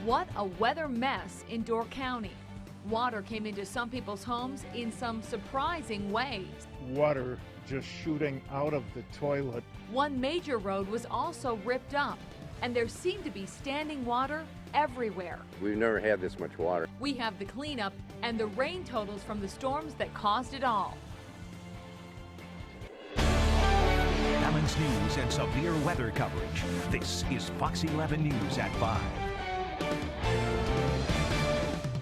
What a weather mess in Door County. Water came into some people's homes in some surprising ways. Water just shooting out of the toilet. One major road was also ripped up, and there seemed to be standing water everywhere. We've never had this much water. We have the cleanup and the rain totals from the storms that caused it all. Balance news and severe weather coverage. This is Fox 11 News at 5.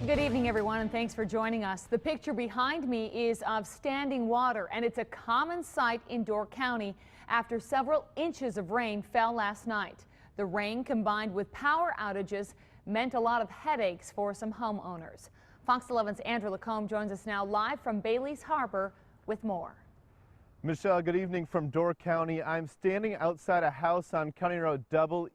Good evening, everyone, and thanks for joining us. The picture behind me is of standing water, and it's a common sight in Door County after several inches of rain fell last night. The rain combined with power outages meant a lot of headaches for some homeowners. Fox 11's Andrew LaCombe joins us now live from Bailey's Harbor with more. Michelle, good evening from Door County. I'm standing outside a house on County Road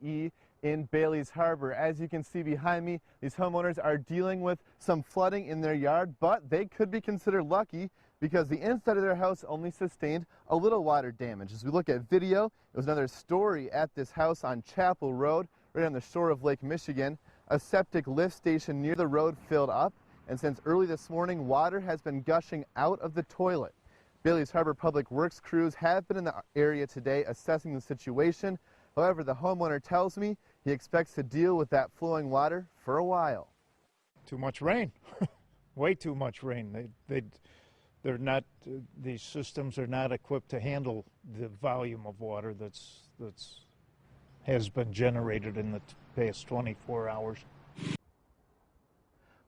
EE in Bailey's Harbor. As you can see behind me, these homeowners are dealing with some flooding in their yard, but they could be considered lucky because the inside of their house only sustained a little water damage. As we look at video, it was another story at this house on Chapel Road, right on the shore of Lake Michigan. A septic lift station near the road filled up, and since early this morning, water has been gushing out of the toilet. Bailey's Harbor Public Works crews have been in the area today assessing the situation. However, the homeowner tells me he expects to deal with that flowing water for a while. Too much rain, way too much rain. They're not. These systems are not equipped to handle the volume of water that's has been generated in the past 24 hours.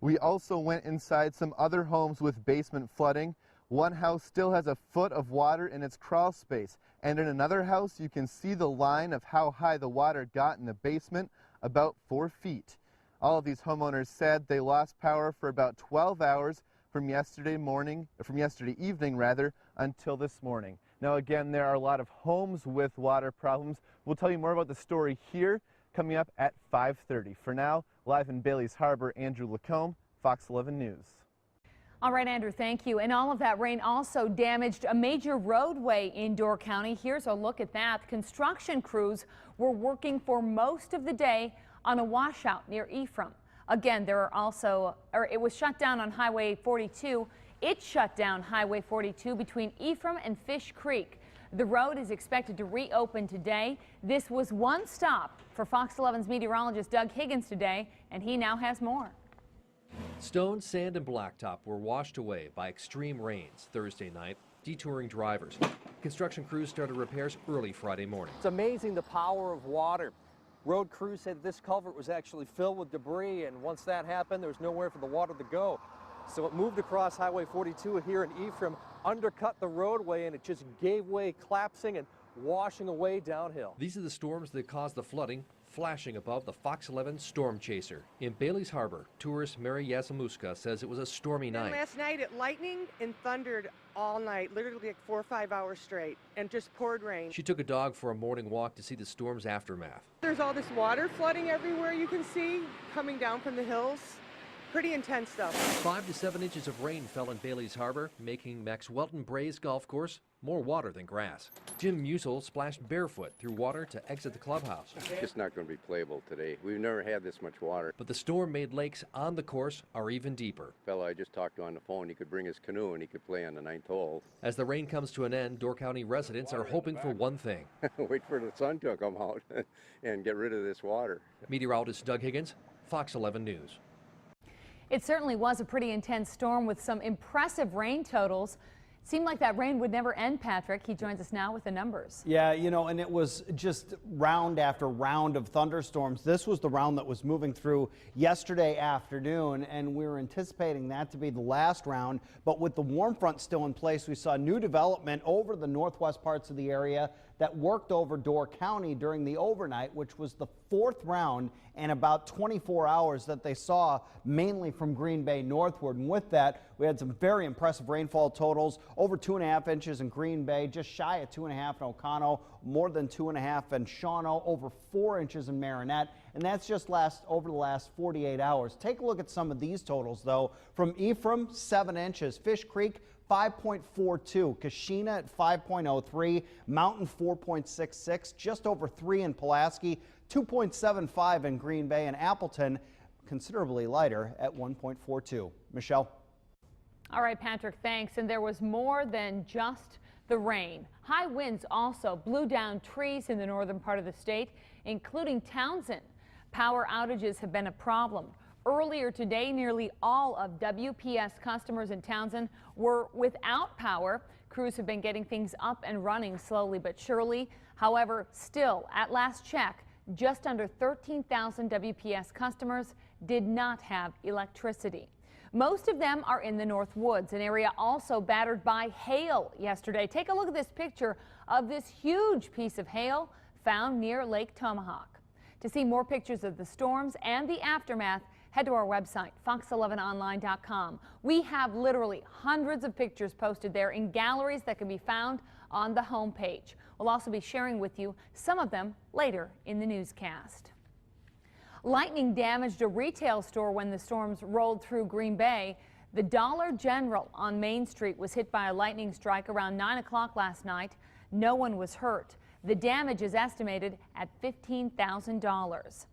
We also went inside some other homes with basement flooding. One house still has a foot of water in its crawl space, and in another house you can see the line of how high the water got in the basement, about 4 feet. All of these homeowners said they lost power for about 12 hours from yesterday evening until this morning. Now again, there are a lot of homes with water problems. We'll tell you more about the story here coming up at 5:30. For now, live in Bailey's Harbor, Andrew LaCombe, Fox 11 News. All right, Andrew, thank you. And all of that rain also damaged a major roadway in Door County. Here's a look at that. Construction crews were working for most of the day on a washout near Ephraim. Again, it was shut down on Highway 42. It shut down Highway 42 between Ephraim and Fish Creek. The road is expected to reopen today. This was one stop for Fox 11's meteorologist Doug Higgins today, and he now has more. Stone, sand, and blacktop were washed away by extreme rains Thursday night, detouring drivers. Construction crews started repairs early Friday morning. It's amazing the power of water. Road crews said this culvert was actually filled with debris, and once that happened, there was nowhere for the water to go. So it moved across Highway 42 here in Ephraim, undercut the roadway, and it just gave way, collapsing and washing away downhill. These are the storms that caused the flooding, flashing above the Fox 11 Storm Chaser. In Bailey's Harbor, tourist Mary Yasamuska says it was a stormy night. Last night it lightninged and thundered all night, literally like 4 or 5 hours straight, and just poured rain. She took a dog for a morning walk to see the storm's aftermath. There's all this water flooding everywhere you can see, coming down from the hills. Pretty intense stuff. 5 to 7 inches of rain fell in Bailey's Harbor, making Maxwelton Braes Golf Course more water than grass. Jim Musel splashed barefoot through water to exit the clubhouse. It's not going to be playable today. We've never had this much water. But the storm made lakes on the course are even deeper. Fellow I just talked to on the phone, he could bring his canoe and he could play on the 9th hole. As the rain comes to an end, Door County residents are hoping for one thing. Wait for the sun to come out and get rid of this water. Meteorologist Doug Higgins, Fox 11 News. It certainly was a pretty intense storm with some impressive rain totals. It seemed like that rain would never end, Patrick. He joins us now with the numbers. Yeah, you know, and it was just round after round of thunderstorms. This was the round that was moving through yesterday afternoon, and we were anticipating that to be the last round. But with the warm front still in place, we saw new development over the northwest parts of the area that worked over Door County during the overnight, which was the 4th round in about 24 hours that they saw, mainly from Green Bay northward. And with that, we had some very impressive rainfall totals, over 2.5 inches in Green Bay, just shy of 2.5 in O'Connell, more than 2.5 in Shawano, over 4 inches in Marinette, and that's just over the last 48 hours. Take a look at some of these totals, though. From Ephraim, 7 inches, Fish Creek, 5.42, Kashina at 5.03, Mountain 4.66, just over 3 in Pulaski, 2.75 in Green Bay, and Appleton considerably lighter at 1.42. Michelle. All right, Patrick, thanks. And there was more than just the rain. High winds also blew down trees in the northern part of the state, including Townsend. Power outages have been a problem. Earlier today, nearly all of WPS customers in Townsend were without power. Crews have been getting things up and running slowly but surely. However, still, at last check, just under 13,000 WPS customers did not have electricity. Most of them are in the North Woods, an area also battered by hail yesterday. Take a look at this picture of this huge piece of hail found near Lake Tomahawk. To see more pictures of the storms and the aftermath, head to our website, fox11online.com. We have literally hundreds of pictures posted there in galleries that can be found on the homepage. We'll also be sharing with you some of them later in the newscast. Lightning damaged a retail store when the storms rolled through Green Bay. The Dollar General on Main Street was hit by a lightning strike around 9 o'clock last night. No one was hurt. The damage is estimated at $15,000.